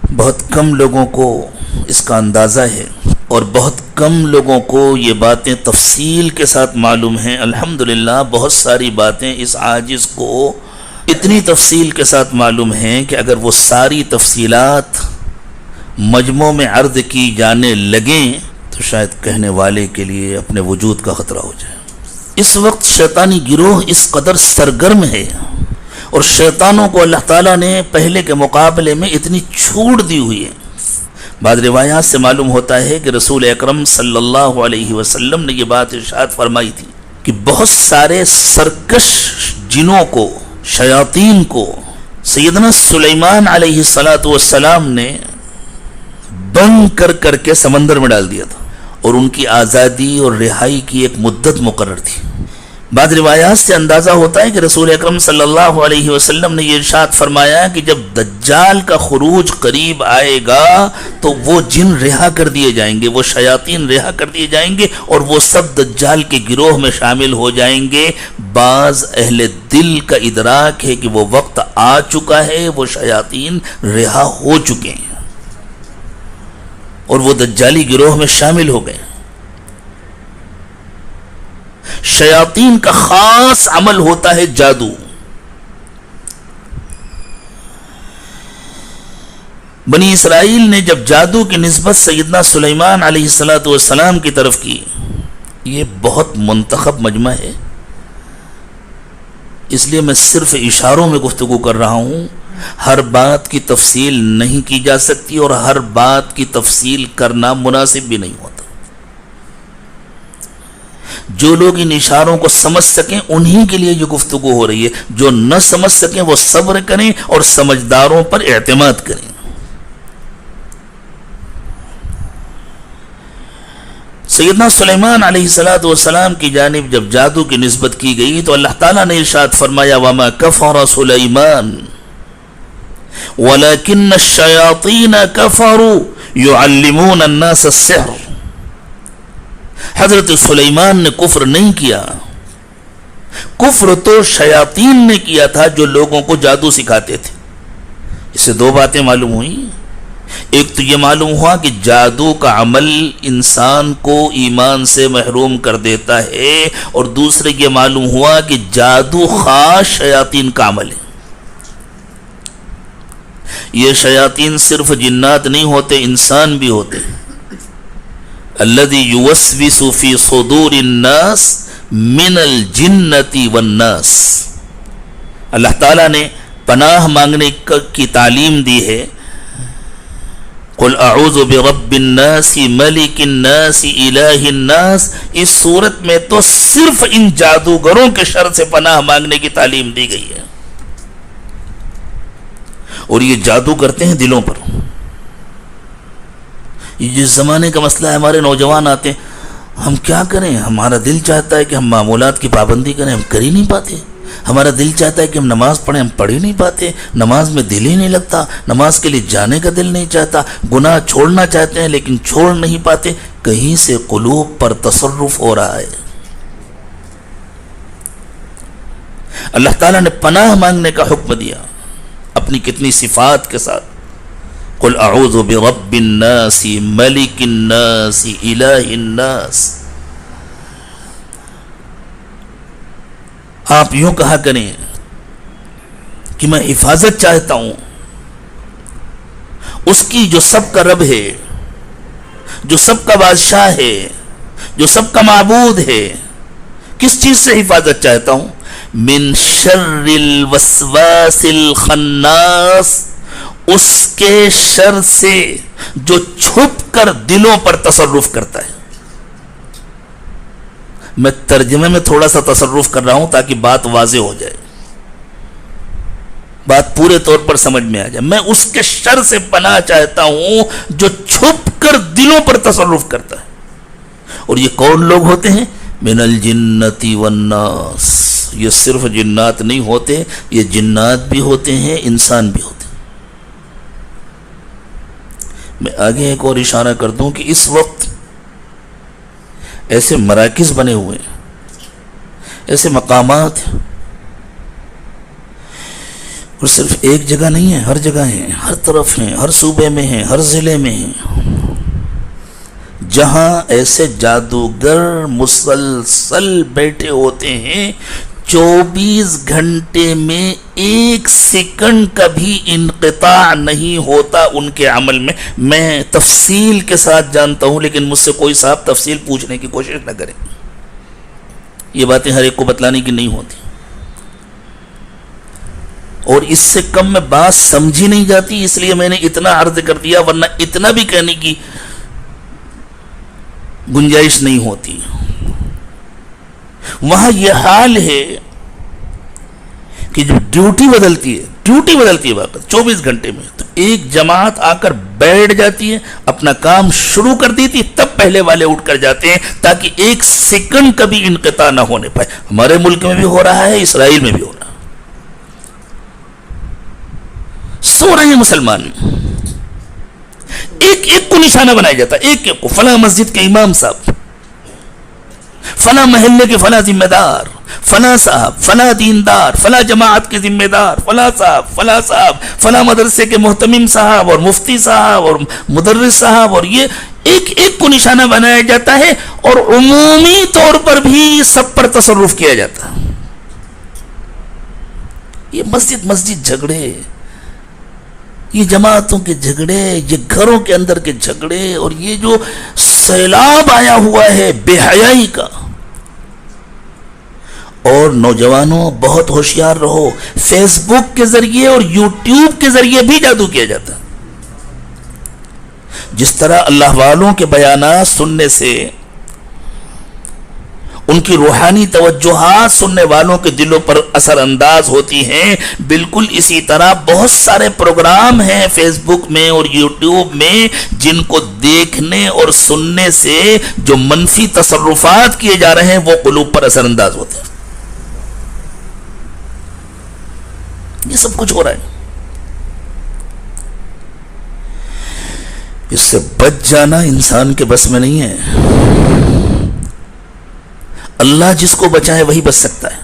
بہت کم لوگوں کو اس کا اندازہ ہے اور بہت کم لوگوں کو یہ باتیں تفصیل کے ساتھ معلوم ہیں۔ الحمدللہ بہت ساری باتیں اس عاجز کو اتنی تفصیل کے ساتھ معلوم ہیں کہ اگر وہ ساری تفصیلات مجموع میں عرض کی جانے لگیں تو شاید کہنے والے کے لیے اپنے وجود کا خطرہ ہو جائے۔ اس وقت شیطانی گروہ اس قدر سرگرم ہے اور شیطانوں کو اللہ تعالیٰ نے پہلے کے مقابلے میں اتنی چھوٹ دی ہوئی ہے۔ بعض روایات سے معلوم ہوتا ہے کہ رسول اکرم صلی اللہ علیہ وسلم نے یہ بات ارشاد فرمائی تھی کہ بہت سارے سرکش جنوں کو، شیاطین کو سیدنا سلیمان علیہ السلام نے بند کر کے سمندر میں ڈال دیا تھا اور ان کی آزادی اور رہائی کی ایک مدت مقرر تھی۔ بعض روایات سے اندازہ ہوتا ہے کہ رسول اکرم صلی اللہ علیہ وسلم نے یہ ارشاد فرمایا کہ جب دجال کا خروج قریب آئے گا تو وہ جن رہا کر دیے جائیں گے، وہ شیاطین رہا کر دیے جائیں گے اور وہ سب دجال کے گروہ میں شامل ہو جائیں گے۔ بعض اہل دل کا ادراک ہے کہ وہ وقت آ چکا ہے، وہ شیاطین رہا ہو چکے ہیں اور وہ دجالی گروہ میں شامل ہو گئے۔ شیاطین کا خاص عمل ہوتا ہے جادو۔ بنی اسرائیل نے جب جادو کی نسبت سیدنا سلیمان علیہ السلام کی طرف کی، یہ بہت منتخب مجمع ہے، اس لیے میں صرف اشاروں میں گفتگو کر رہا ہوں۔ ہر بات کی تفصیل نہیں کی جا سکتی اور ہر بات کی تفصیل کرنا مناسب بھی نہیں ہوتا۔ جو لوگ ان اشاروں کو سمجھ سکیں انہی کے لیے یہ گفتگو ہو رہی ہے، جو نہ سمجھ سکیں وہ صبر کریں اور سمجھداروں پر اعتماد کریں۔ سیدنا سلیمان علیہ السلام کی جانب جب جادو کی نسبت کی گئی تو اللہ تعالیٰ نے ارشاد فرمایا وَمَا كَفَرَ سُلَيْمَانُ وَلَكِنَّ الشَّيَاطِينَ كَفَرُوا يُعَلِّمُونَ النَّاسَ السِّحْرَ۔ حضرت سلیمان نے کفر نہیں کیا، کفر تو شیاطین نے کیا تھا جو لوگوں کو جادو سکھاتے تھے۔ اس سے دو باتیں معلوم ہوئی، ایک تو یہ معلوم ہوا کہ جادو کا عمل انسان کو ایمان سے محروم کر دیتا ہے، اور دوسرے یہ معلوم ہوا کہ جادو خاص شیاطین کا عمل ہے۔ یہ شیاطین صرف جنات نہیں ہوتے، انسان بھی ہوتے ہیں۔ الذی یوسوس فی صدور الناس من الجنة والناس۔ اللہ تعالیٰ نے پناہ مانگنے کی تعلیم دی ہے۔ قل اعوذ برب الناس ملک الناس الہ الناس، اس صورت میں تو صرف ان جادوگروں کے شر سے پناہ مانگنے کی تعلیم دی گئی ہے، اور یہ جادو کرتے ہیں دلوں پر۔ یہ جس زمانے کا مسئلہ ہے، ہمارے نوجوان آتے ہیں، ہم کیا کریں، ہمارا دل چاہتا ہے کہ ہم معمولات کی پابندی کریں، ہم کر ہی نہیں پاتے۔ ہمارا دل چاہتا ہے کہ ہم نماز پڑھیں، ہم پڑھ ہی نہیں پاتے، نماز میں دل ہی نہیں لگتا، نماز کے لیے جانے کا دل نہیں چاہتا، گناہ چھوڑنا چاہتے ہیں لیکن چھوڑ نہیں پاتے۔ کہیں سے قلوب پر تصرف ہو رہا ہے۔ اللہ تعالیٰ نے پناہ مانگنے کا حکم دیا اپنی کتنی صفات کے ساتھ۔ قل اعوذ برب الناس ملک الناس الہ الناس۔ آپ یوں کہا کریں کہ میں حفاظت چاہتا ہوں اس کی جو سب کا رب ہے، جو سب کا بادشاہ ہے، جو سب کا معبود ہے۔ کس چیز سے حفاظت چاہتا ہوں؟ من شر الوسواس الخناس، اس کے شر سے جو چھپ کر دلوں پر تصرف کرتا ہے۔ میں ترجمے میں تھوڑا سا تصرف کر رہا ہوں تاکہ بات واضح ہو جائے، بات پورے طور پر سمجھ میں آ جائے۔ میں اس کے شر سے پناہ چاہتا ہوں جو چھپ کر دلوں پر تصرف کرتا ہے۔ اور یہ کون لوگ ہوتے ہیں؟ من الجنۃ والناس۔ یہ صرف جنات نہیں ہوتے، یہ جنات بھی ہوتے ہیں، انسان بھی ہوتے ہیں۔ میں آگے ایک اور اشارہ کر دوں کہ اس وقت ایسے مراکز بنے ہوئے ہیں، ایسے مقامات ہیں، اور صرف ایک جگہ نہیں ہے، ہر جگہ ہیں، ہر طرف ہیں، ہر صوبے میں ہیں، ہر ضلع میں ہیں، جہاں ایسے جادوگر مسلسل بیٹھے ہوتے ہیں، 24 گھنٹے میں 1 سیکنڈ کا بھی انقطاع نہیں ہوتا ان کے عمل میں۔ میں تفصیل کے ساتھ جانتا ہوں، لیکن مجھ سے کوئی صاحب تفصیل پوچھنے کی کوشش نہ کریں، یہ باتیں ہر ایک کو بتلانے کی نہیں ہوتی، اور اس سے کم میں بات سمجھی نہیں جاتی، اس لیے میں نے اتنا عرض کر دیا، ورنہ اتنا بھی کہنے کی گنجائش نہیں ہوتی۔ وہاں یہ حال ہے کہ جب ڈیوٹی بدلتی ہے واقعی 24 گھنٹے میں، تو ایک جماعت آ کر بیٹھ جاتی ہے، اپنا کام شروع کر دیتی، تب پہلے والے اٹھ کر جاتے ہیں تاکہ 1 سیکنڈ کبھی انقطاع نہ ہونے پائے۔ ہمارے ملک میں بھی ہو رہا ہے، اسرائیل میں بھی ہو رہا ہے۔ سو رہے ہیں مسلمان، ایک ایک کو نشانہ بنایا جاتا ہے، ایک ایک کو، فلاں مسجد کے امام صاحب، فلاں محلے کے فلاں ذمہ دار، فلاں صاحب، فلاں دیندار، فلاں جماعت کے ذمہ دار، فلاں صاحب، فلاں مدرسے کے محتمم صاحب اور مفتی صاحب اور مدرس صاحب، اور یہ ایک ایک کو نشانہ بنایا جاتا ہے، اور عمومی طور پر بھی سب پر تصرف کیا جاتا ہے۔ یہ مسجد جھگڑے، یہ جماعتوں کے جھگڑے، یہ گھروں کے اندر کے جھگڑے، اور یہ جو سیلاب آیا ہوا ہے بے حیائی کا۔ اور نوجوانوں بہت ہوشیار رہو، فیس بک کے ذریعے اور یوٹیوب کے ذریعے بھی جادو کیا جاتا ہے۔ جس طرح اللہ والوں کے بیانات سننے سے ان کی روحانی توجہات سننے والوں کے دلوں پر اثر انداز ہوتی ہیں، بالکل اسی طرح بہت سارے پروگرام ہیں فیس بک میں اور یوٹیوب میں جن کو دیکھنے اور سننے سے جو منفی تصرفات کیے جا رہے ہیں وہ قلوب پر اثر انداز ہوتے ہیں۔ یہ سب کچھ ہو رہا ہے، اس سے بچ جانا انسان کے بس میں نہیں ہے۔ اللہ جس کو بچائے وہی بچ سکتا ہے۔